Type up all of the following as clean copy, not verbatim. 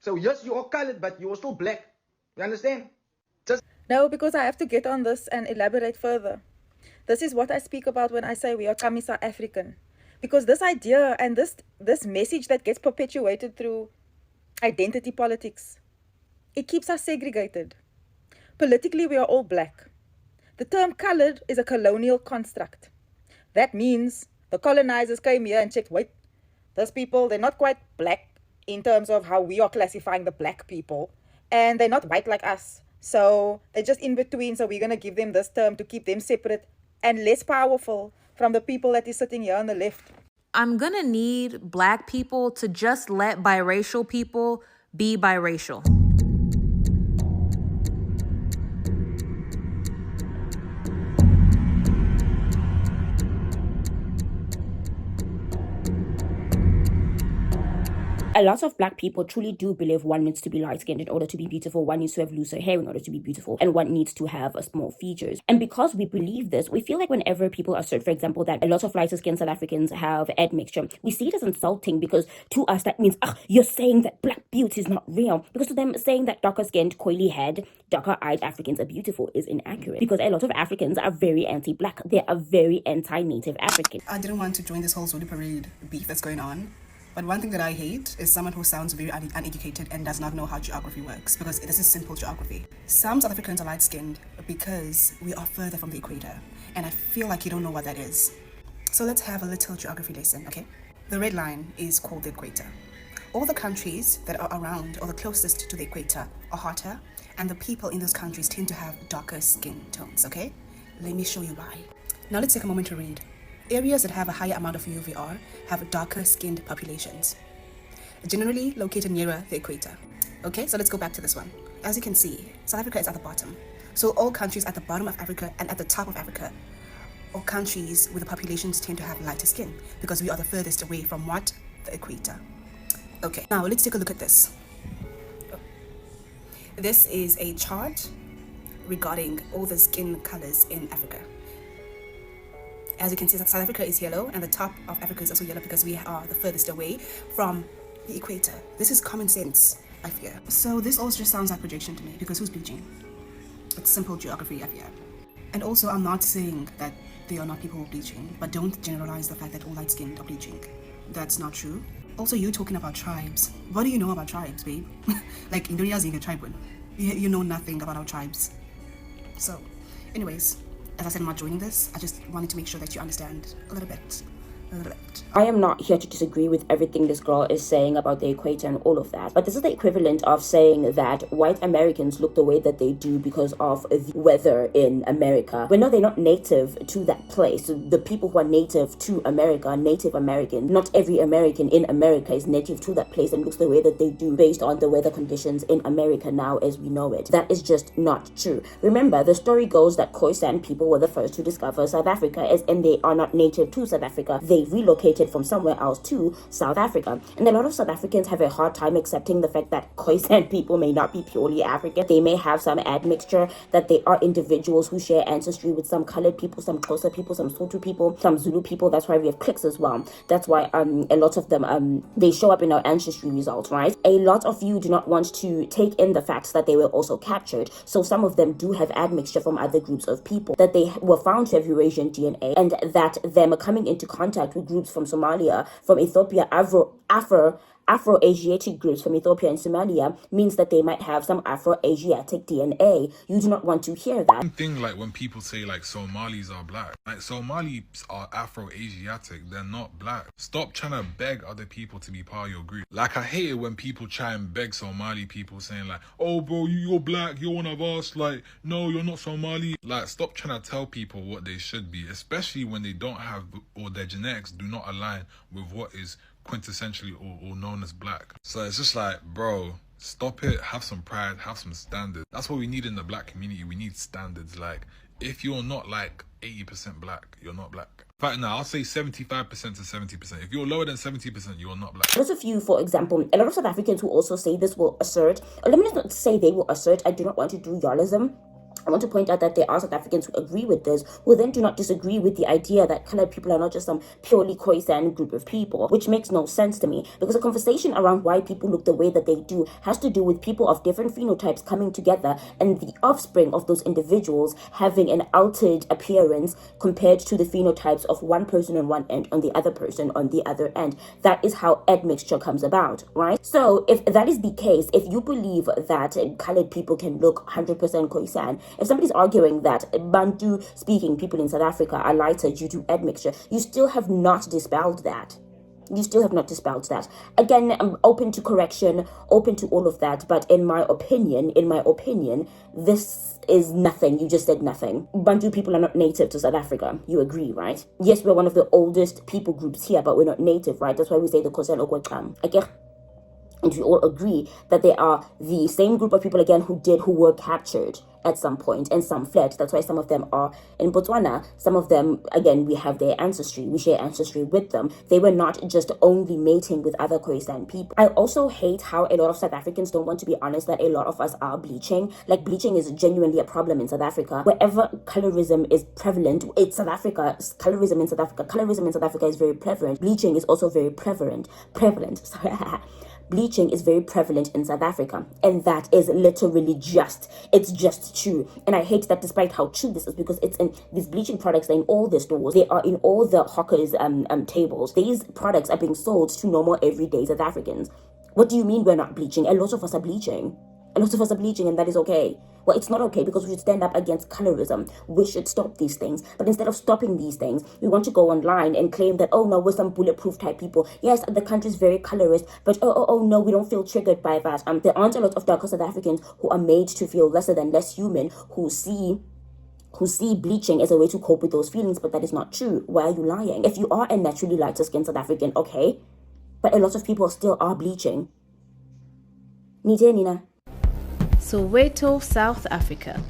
So yes, you are colored, but you are still black. You understand? Just No, because I have to get on this and elaborate further. This is what I speak about when I say we are Kamisa African. Because this idea and this message that gets perpetuated through identity politics, it keeps us segregated. Politically, we are all black. The term colored is a colonial construct. That means the colonizers came here and checked, wait, those people, they're not quite black in terms of how we are classifying the black people, and they're not white like us. So they're just in between. So we're going to give them this term to keep them separate and less powerful from the people that is sitting here on the left. I'm gonna need black people to just let biracial people be biracial. A lot of black people truly do believe one needs to be light-skinned in order to be beautiful, one needs to have looser hair in order to be beautiful, and one needs to have small features. And because we believe this, we feel like whenever people assert, for example, that a lot of lighter-skinned South Africans have admixture, we see it as insulting because to us that means, you're saying that black beauty is not real. Because to them, saying that darker-skinned, coily-haired, darker-eyed Africans are beautiful is inaccurate. Because a lot of Africans are very anti-black. They are very anti-native African. I didn't want to join this whole Zulu parade beef that's going on. But one thing that I hate is someone who sounds very uneducated and does not know how geography works, because this is simple geography. Some South Africans are light-skinned because we are further from the equator, and I feel like you don't know what that is. So let's have a little geography lesson, okay? The red line is called the equator. All the countries that are around or the closest to the equator are hotter, and the people in those countries tend to have darker skin tones, okay? Let me show you why. Now let's take a moment to read. Areas that have a higher amount of UVR have darker skinned populations, generally located nearer the equator. Okay, so let's go back to this one. As you can see, South Africa is at the bottom. So all countries at the bottom of Africa and at the top of Africa, all countries with the populations tend to have lighter skin because we are the furthest away from what? The equator. Okay, now let's take a look at this. This is a chart regarding all the skin colors in Africa. As you can see, South Africa is yellow, and the top of Africa is also yellow because we are the furthest away from the equator. This is common sense, I fear. So this also just sounds like projection to me, because who's bleaching? It's simple geography, I fear. And also, I'm not saying that there are not people bleaching, but don't generalize the fact that all light-skinned are bleaching. That's not true. Also, you talking about tribes. What do you know about tribes, babe? Like, Indonesia is a tribe one. You know nothing about our tribes. So, anyways, as I said, I'm not joining this. I just wanted to make sure that you understand a little bit. I am not here to disagree with everything this girl is saying about the equator and all of that, but this is the equivalent of saying that white Americans look the way that they do because of the weather in America. When no, they're not native to that place. The people who are native to America are Native American. Not every American in America is native to that place and looks the way that they do based on the weather conditions in America now as we know it. That is just not true. Remember, the story goes that Khoisan people were the first to discover South Africa, as in they are not native to South Africa. They relocated from somewhere else to South Africa. And a lot of South Africans have a hard time accepting the fact that Khoisan people may not be purely African. They may have some admixture, that they are individuals who share ancestry with some colored people, some Xhosa people, some Sotho people, some Zulu people. That's why we have cliques as well. That's why a lot of them, they show up in our ancestry results, right? A lot of you do not want to take in the facts that they were also captured. So some of them do have admixture from other groups of people, that they were found to have Eurasian DNA, and that them coming into contact with groups from Somalia, from Ethiopia, Afro-Asiatic groups from Ethiopia and Somalia means that they might have some Afro-Asiatic DNA. You do not want to hear that. One thing, like when people say like Somalis are black, like Somalis are Afro-Asiatic, they're not black. Stop trying to beg other people to be part of your group. Like I hate it when people try and beg Somali people saying like, oh bro, you're black, you're one of us, like no, you're not Somali. Like stop trying to tell people what they should be, especially when they don't have, or their genetics do not align with what is quintessentially or known as black. So it's just like, bro, stop it, have some pride, have some standards. That's what we need in the black community. We need standards. Like if you're not like 80% black, you're not black. In fact, now I'll say 75% to 70%. If you're lower than 70%, you are not black. Those of you, for example, a lot of South Africans who also say this will assert, or let me not say they will assert, I do not want to do y'allism. I want to point out that there are South Africans who agree with this, who then do not disagree with the idea that colored people are not just some purely Khoisan group of people, which makes no sense to me, because a conversation around why people look the way that they do has to do with people of different phenotypes coming together and the offspring of those individuals having an altered appearance compared to the phenotypes of one person on one end and the other person on the other end. That is how admixture comes about, right? So if that is the case, if you believe that colored people can look 100% Khoisan, if somebody's arguing that Bantu speaking people in South Africa are lighter due to admixture, you still have not dispelled that. You still have not dispelled that. Again, I'm open to correction, open to all of that, but in my opinion, this is nothing. You just said nothing. Bantu people are not native to South Africa. You agree, right? Yes, we're one of the oldest people groups here, but we're not native, right? That's why we say the Kosel Okwekam. And we all agree that they are the same group of people again who were captured at some point, and some fled. That's why some of them are in Botswana. Some of them, again, we have their ancestry. We share ancestry with them. They were not just only mating with other Khoisan people. I also hate how a lot of South Africans don't want to be honest that a lot of us are bleaching. Like, bleaching is genuinely a problem in South Africa. Wherever colorism is prevalent, it's South Africa. Colorism in South Africa is very prevalent. Bleaching is also very prevalent. Sorry. Bleaching is very prevalent in South Africa, and that is literally just true. And I hate that despite how true this is, because it's in these bleaching products, are in all the stores, they are in all the hawkers tables. These products are being sold to normal everyday South Africans. What do you mean we're not bleaching? A lot of us are bleaching. And that is okay. Well, it's not okay, because we should stand up against colorism. We should stop these things. But instead of stopping these things, we want to go online and claim that, oh no, we're some bulletproof type people. Yes, the country is very colorist, but oh no, we don't feel triggered by that. There aren't a lot of darker South Africans who are made to feel lesser than less human, who see bleaching as a way to cope with those feelings, but that is not true. Why are you lying? If you are a naturally lighter skinned South African, okay, but a lot of people still are bleaching. Nina. Soweto, South Africa.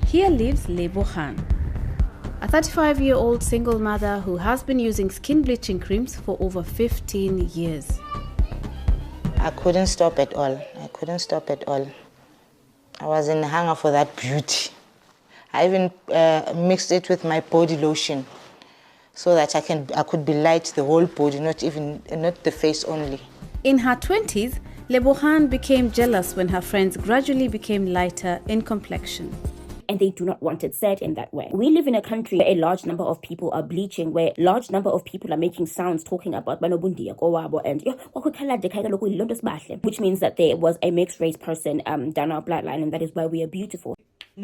Here lives Lebogang, a 35-year-old single mother who has been using skin bleaching creams for over 15 years. I couldn't stop at all. I was in hunger for that beauty. I even mixed it with my body lotion so that I could be light the whole body, not the face only. In her 20s, Lebogang became jealous when her friends gradually became lighter in complexion. And they do not want it said in that way. We live in a country where a large number of people are bleaching, where a large number of people are making sounds talking about banobundia, and which means that there was a mixed race person down our bloodline, and that is why we are beautiful. A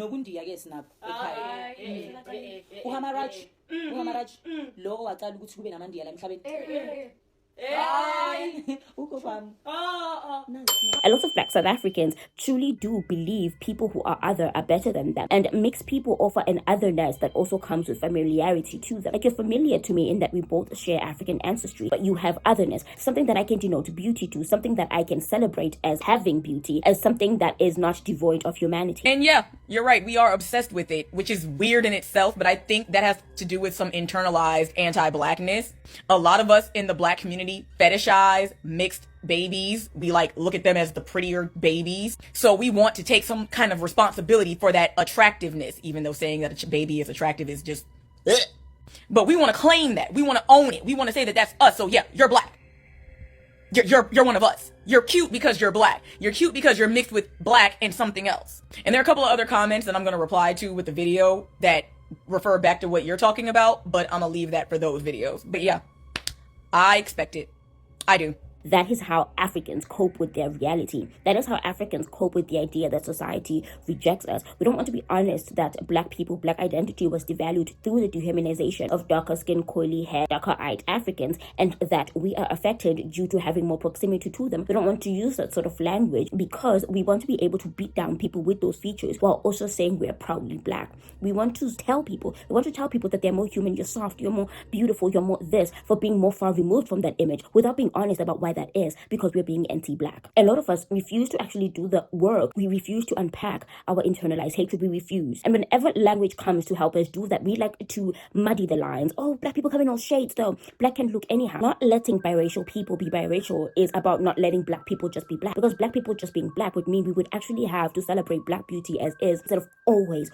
lot of Black South Africans truly do believe people who are other are better than them, and mixed people offer an otherness that also comes with familiarity to them. Like, you're familiar to me in that we both share African ancestry, but you have otherness, something that I can denote beauty to, something that I can celebrate as having beauty, as something that is not devoid of humanity. And yeah, you're right, we are obsessed with it, which is weird in itself, but I think that has to do with some internalized anti-blackness. A lot of us in the Black community fetishize mixed babies. We look at them as the prettier babies. So we want to take some kind of responsibility for that attractiveness, even though saying that a baby is attractive is just but we want to claim that. We want to own it. We want to say that that's us. So yeah, you're Black. You're one of us. You're cute because you're Black. You're cute because you're mixed with Black and something else. And there are a couple of other comments that I'm going to reply to with the video that refer back to what you're talking about, but I'm gonna leave that for those videos. But yeah, I expect it. I do. That is how Africans cope with their reality. That is how Africans cope with the idea that society rejects us. We don't want to be honest that Black people, Black identity was devalued through the dehumanization of darker skin, coily hair, darker-eyed Africans, and that we are affected due to having more proximity to them. We don't want to use that sort of language because we want to be able to beat down people with those features while also saying we're proudly Black. We want to tell people that they're more human, you're soft, you're more beautiful, you're more this, for being more far removed from that image without being honest about why that is, because we're being anti-black. A lot of us refuse to actually do the work. We refuse to unpack our internalized hatred. We refuse. And whenever language comes to help us do that, we like to muddy the lines. Oh, black people come in all shades though. Black can look anyhow. Not letting biracial people be biracial is about not letting black people just be black. Because black people just being black would mean we would actually have to celebrate black beauty as is, instead of always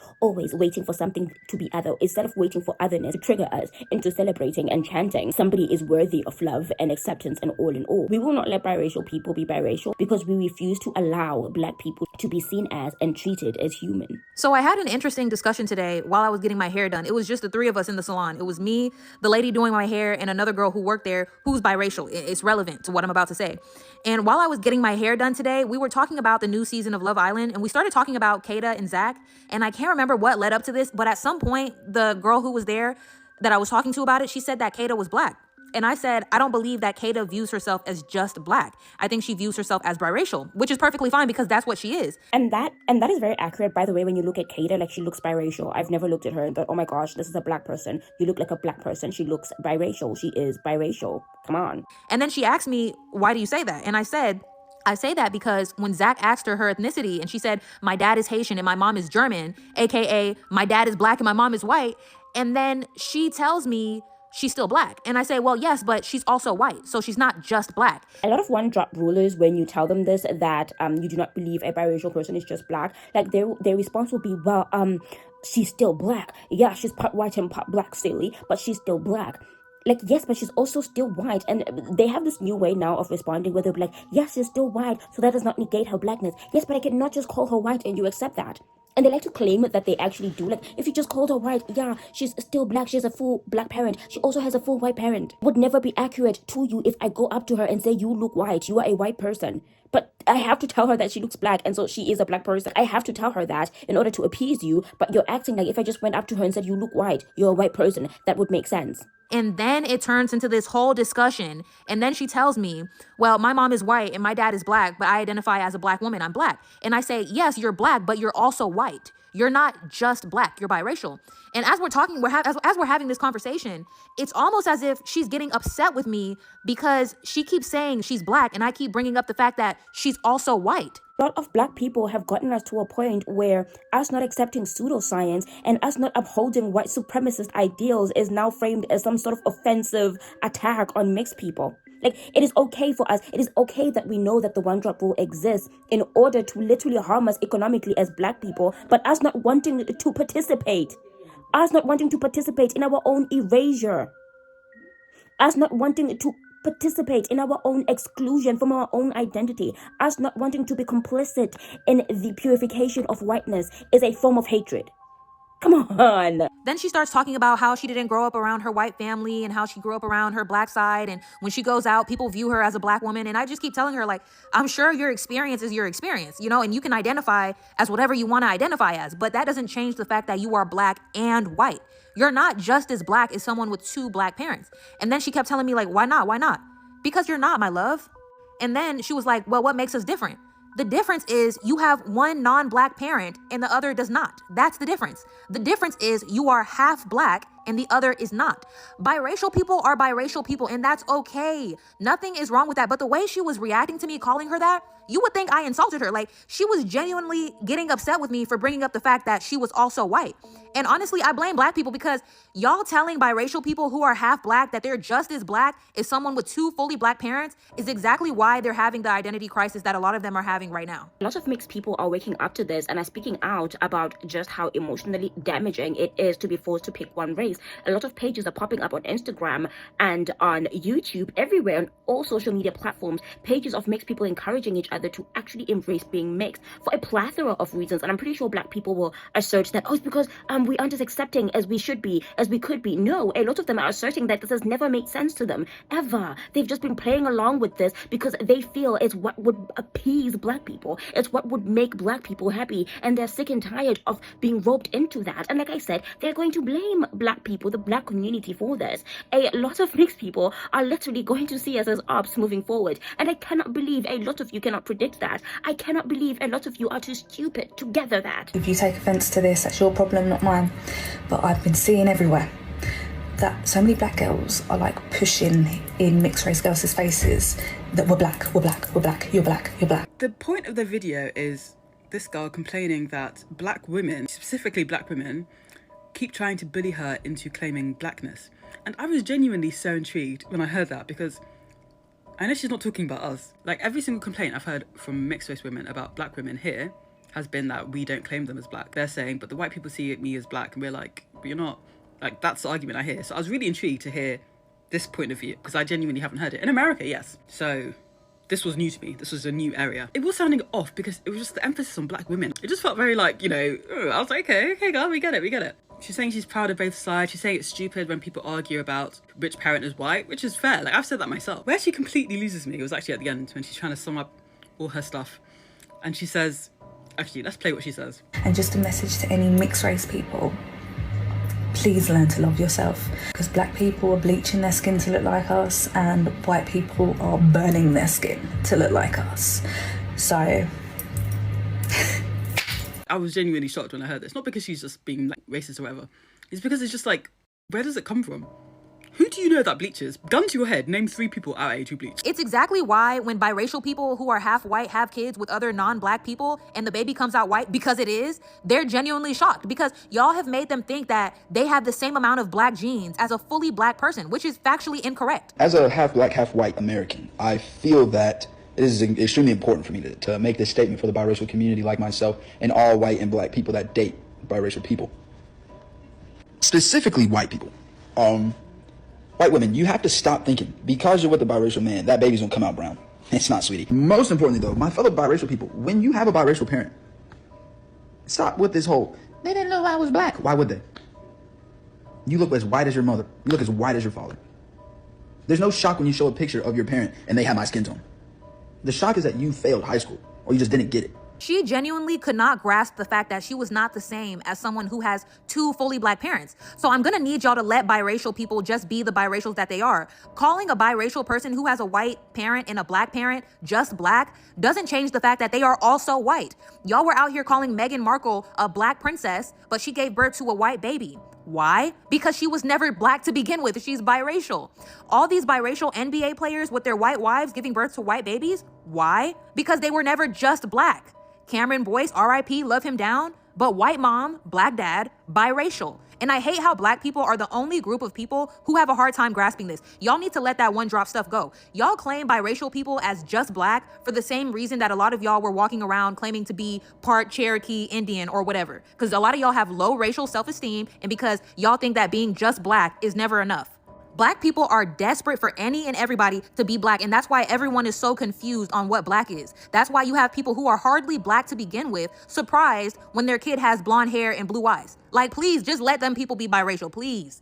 waiting for something to be other, instead of waiting for otherness to trigger us into celebrating and chanting somebody is worthy of love and acceptance and all in all. We will not let biracial people be biracial because we refuse to allow black people to be seen as and treated as human. So I had an interesting discussion today while I was getting my hair done. It was just the three of us in the salon. It was me, the lady doing my hair, and another girl who worked there who's biracial. It's relevant to what I'm about to say. And while I was getting my hair done today, we were talking about the new season of Love Island, and we started talking about Kata and Zach. And I can't remember what led up to this, but at some point, the girl who was there that I was talking to about it, she said that Kata was black. And I said, I don't believe that Kata views herself as just black. I think she views herself as biracial, which is perfectly fine because that's what she is. And that is very accurate, by the way. When you look at Kata, like, she looks biracial. I've never looked at her and thought, oh my gosh, this is a black person. You look like a black person. She looks biracial. She is biracial. Come on. And then she asked me, why do you say that? And I said, I say that because when Zach asked her ethnicity and she said, my dad is Haitian and my mom is German, aka my dad is black and my mom is white. And then she tells me she's still black. And I say, well, yes, but she's also white. So she's not just black. A lot of one-drop rulers, when you tell them this, that you do not believe a biracial person is just black, like their response will be, well, she's still black. Yeah, she's part white and part black, silly, but she's still black. Like, yes, but she's also still white. And they have this new way now of responding where they'll be like, yes, she's still white, so that does not negate her blackness. Yes, but I cannot just call her white and you accept that. And they like to claim that they actually do. Like, if you just called her white, yeah, she's still black. She has a full black parent. She also has a full white parent. Would never be accurate to you if I go up to her and say, you look white. You are a white person. But I have to tell her that she looks black, and so she is a black person. I have to tell her that in order to appease you. But you're acting like if I just went up to her and said, you look white, you're a white person, that would make sense. And then it turns into this whole discussion. And then she tells me, well, my mom is white and my dad is black, but I identify as a black woman. I'm black. And I say, yes, you're black, but you're also white. You're not just black, you're biracial. And as we're talking, as we're having this conversation, it's almost as if she's getting upset with me because she keeps saying she's black and I keep bringing up the fact that she's also white. A lot of black people have gotten us to a point where us not accepting pseudoscience and us not upholding white supremacist ideals is now framed as some sort of offensive attack on mixed people. Like, it is okay for us. It is okay that we know that the one-drop rule exists in order to literally harm us economically as black people, but us not wanting to participate. Us not wanting to participate in our own erasure. Us not wanting to participate in our own exclusion from our own identity. Us not wanting to be complicit in the purification of whiteness is a form of hatred. Come on. Then she starts talking about how she didn't grow up around her white family and how she grew up around her black side. And when she goes out, people view her as a black woman. And I just keep telling her, like, I'm sure your experience is your experience, you know, and you can identify as whatever you want to identify as. But that doesn't change the fact that you are black and white. You're not just as black as someone with two black parents. And then she kept telling me, like, why not? Why not? Because you're not, my love. And then she was like, well, what makes us different? The difference is you have one non-black parent and the other does not. That's the difference. The difference is you are half black and the other is not. Biracial people are biracial people, and that's okay. Nothing is wrong with that. But the way she was reacting to me calling her that, you would think I insulted her. Like, she was genuinely getting upset with me for bringing up the fact that she was also white. And honestly, I blame black people because y'all telling biracial people who are half black that they're just as black as someone with two fully black parents is exactly why they're having the identity crisis that a lot of them are having right now. A lot of mixed people are waking up to this and are speaking out about just how emotionally damaging it is to be forced to pick one race. A lot of pages are popping up on Instagram and on YouTube, everywhere on all social media platforms, pages of mixed people encouraging each other to actually embrace being mixed for a plethora of reasons. And I'm pretty sure black people will assert that, oh, it's because we aren't as accepting as we should be, as we could be. No, a lot of them are asserting that this has never made sense to them, ever. They've just been playing along with this because they feel it's what would appease black people. It's what would make black people happy. And they're sick and tired of being roped into that. And like I said, they're going to blame black people, the black community, for this. A lot of mixed people are literally going to see us as ops moving forward. And I cannot believe a lot of you cannot predict that. I cannot believe a lot of you are too stupid to gather that. If you take offence to this, that's your problem, not mine. But I've been seeing everywhere that so many black girls are like pushing in mixed race girls' faces that we're black, we're black, we're black, you're black, you're black. The point of the video is this girl complaining that black women, specifically black women, keep trying to bully her into claiming blackness. And I was genuinely so intrigued when I heard that, because I know she's not talking about us. Like, every single complaint I've heard from mixed race women about black women here has been that we don't claim them as black. They're saying, but the white people see me as black, and we're like, but you're not. Like, that's the argument I hear. So I was really intrigued to hear this point of view, because I genuinely haven't heard it. In America, yes. So this was new to me. This was a new area. It was sounding off because it was just the emphasis on black women. It just felt very like, you know, I was like, okay, girl, we get it. She's saying she's proud of both sides. She's saying it's stupid when people argue about which parent is white, which is fair. Like, I've said that myself. Where she completely loses me, it was actually at the end when she's trying to sum up all her stuff. And she says, actually, let's play what she says. And just a message to any mixed race people. Please learn to love yourself, because black people are bleaching their skin to look like us and white people are burning their skin to look like us. So I was genuinely shocked when I heard this. Not because she's just being like racist or whatever. It's because it's just like, where does it come from? Who do you know that bleaches? Gun to your head, name 3 people our age who bleach. It's exactly why when biracial people who are half white have kids with other non-black people and the baby comes out white, because it is, they're genuinely shocked, because y'all have made them think that they have the same amount of black genes as a fully black person, which is factually incorrect. As a half black, half white American, I feel that it is extremely important for me to make this statement for the biracial community like myself and all white and black people that date biracial people. Specifically white people. White women, you have to stop thinking because you're with a biracial man, that baby's gonna come out brown. It's not, sweetie. Most importantly though, my fellow biracial people, when you have a biracial parent, stop with this whole, they didn't know I was black. Why would they? You look as white as your mother. You look as white as your father. There's no shock when you show a picture of your parent and they have my skin tone. The shock is that you failed high school or you just didn't get it. She genuinely could not grasp the fact that she was not the same as someone who has 2 fully black parents. So I'm gonna need y'all to let biracial people just be the biracials that they are. Calling a biracial person who has a white parent and a black parent just black doesn't change the fact that they are also white. Y'all were out here calling Meghan Markle a black princess, but she gave birth to a white baby. Why? Because she was never black to begin with. She's biracial. All these biracial NBA players with their white wives giving birth to white babies. Why? Because they were never just black. Cameron Boyce, RIP, love him down, but white mom, black dad, biracial. And I hate how black people are the only group of people who have a hard time grasping this. Y'all need to let that one drop stuff go. Y'all claim biracial people as just black for the same reason that a lot of y'all were walking around claiming to be part Cherokee, Indian, or whatever. Because a lot of y'all have low racial self-esteem, and because y'all think that being just black is never enough. Black people are desperate for any and everybody to be black, and that's why everyone is so confused on what black is. That's why you have people who are hardly black to begin with surprised when their kid has blonde hair and blue eyes. Like, please, just let them people be biracial, please.